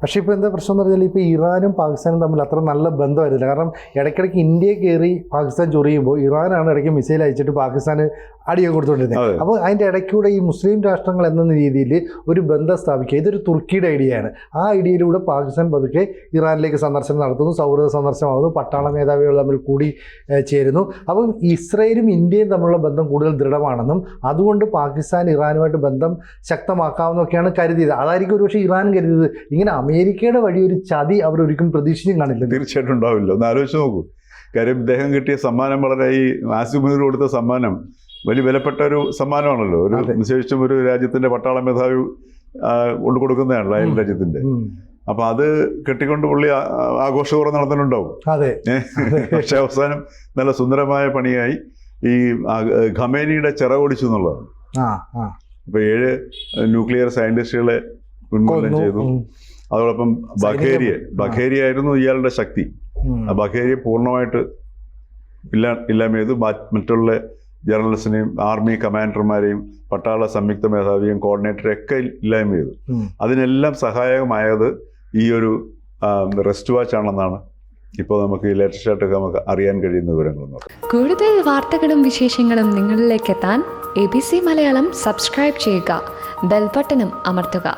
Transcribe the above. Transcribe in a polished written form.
പക്ഷേ ഇപ്പോൾ എന്താ പ്രശ്നം എന്ന് പറഞ്ഞാൽ ഇപ്പോൾ ഇറാനും പാകിസ്ഥാനും തമ്മിൽ അത്ര നല്ല ബന്ധമായിരുന്നില്ല. കാരണം ഇടയ്ക്കിടയ്ക്ക് ഇന്ത്യയെ കയറി പാകിസ്ഥാൻ ചൊറിയുമ്പോൾ ഇറാനാണ് ഇടയ്ക്ക് മിസൈൽ അയച്ചിട്ട് പാകിസ്ഥാന് അടിയൊക്കെ കൊടുത്തുകൊണ്ടിരുന്നത്. അപ്പോൾ അതിൻ്റെ ഇടയ്ക്കൂടെ ഈ മുസ്ലിം രാഷ്ട്രങ്ങൾ എന്ന രീതിയിൽ ഒരു ബന്ധം സ്ഥാപിക്കുക, ഇതൊരു തുർക്കിയുടെ ഐഡിയയാണ്. ആ ഐഡിയയിലൂടെ പാകിസ്ഥാൻ പതുക്കെ ഇറാനിലേക്ക് സന്ദർശനം നടത്തുന്നു, സൗഹൃദ സന്ദർശനമാകുന്നു, പട്ടാള മേധാവികൾ തമ്മിൽ കൂടി ചേരുന്നു. അപ്പം ഇസ്രയേലും ഇന്ത്യയും തമ്മിലുള്ള ബന്ധം കൂടുതൽ ദൃഢമാണെന്നും അതുകൊണ്ട് പാകിസ്ഥാൻ ഇറാനുമായിട്ട് ബന്ധം ശക്തമാക്കാമെന്നൊക്കെയാണ് കരുതിയത്. അതായിരിക്കും ഒരുപക്ഷെ ഇറാൻ കരുതിയത്. ഇങ്ങനെ അമേരിക്കയുടെ വഴി ഒരു ചതി അവരൊരിക്കലും പ്രതീക്ഷിച്ചും കാണില്ല. തീർച്ചയായിട്ടും ഉണ്ടാവില്ല. ഒന്ന് ആലോചിച്ച് നോക്കൂ. കാര്യം ഇദ്ദേഹം കിട്ടിയ സമ്മാനം വളരെ, ഈ ആസിമുദ്ദീൻ കൊടുത്ത സമ്മാനം വലിയ വിലപ്പെട്ട ഒരു സമ്മാനമാണല്ലോ. ഒരു വിശേഷിച്ചും ഒരു രാജ്യത്തിന്റെ പട്ടാള മേധാവി കൊണ്ടു കൊടുക്കുന്നതാണല്ലോ അയൽ രാജ്യത്തിന്റെ. അപ്പൊ അത് കെട്ടിക്കൊണ്ട് പുള്ളി ആഘോഷപൂർവ്വം നടന്നിട്ടുണ്ടാവും. പക്ഷെ അവസാനം നല്ല സുന്ദരമായ പണിയായി ഈ ഖമേനിയുടെ ചിറകൊടിച്ചു എന്നുള്ളതാണ്. അപ്പൊ 7 ന്യൂക്ലിയർ സയന്റിസ്റ്റുകളെ ഉന്മൂലനം ചെയ്തു. അതോടൊപ്പം ബഖേരി ആയിരുന്നു ഇയാളുടെ ശക്തി. ആ ബഖേരിയെ പൂർണ്ണമായിട്ട് ഇല്ലായ്മ ചെയ്തു. മറ്റുള്ള ജനറൽസിനെയും ആർമി കമാൻഡർമാരെയും പട്ടാള സംയുക്ത മേധാവിയും കോർഡിനേറ്ററെയൊക്കെ ഇല്ലായ്മ ചെയ്തു. അതിനെല്ലാം സഹായകമായത് ഈ ഒരു റെസ്റ്റ് വാച്ച് ആണെന്നാണ് ഇപ്പോൾ നമുക്ക് ഈ ലേറ്റസ്റ്റ് ആയിട്ട് നമുക്ക് അറിയാൻ കഴിയുന്ന വിവരങ്ങൾ. കൂടുതൽ വാർത്തകളും വിശേഷങ്ങളും നിങ്ങളിലേക്ക് എത്താൻ ABC മലയാളം സബ്സ്ക്രൈബ് ചെയ്യുക, ബെൽബട്ടനും അമർത്തുക.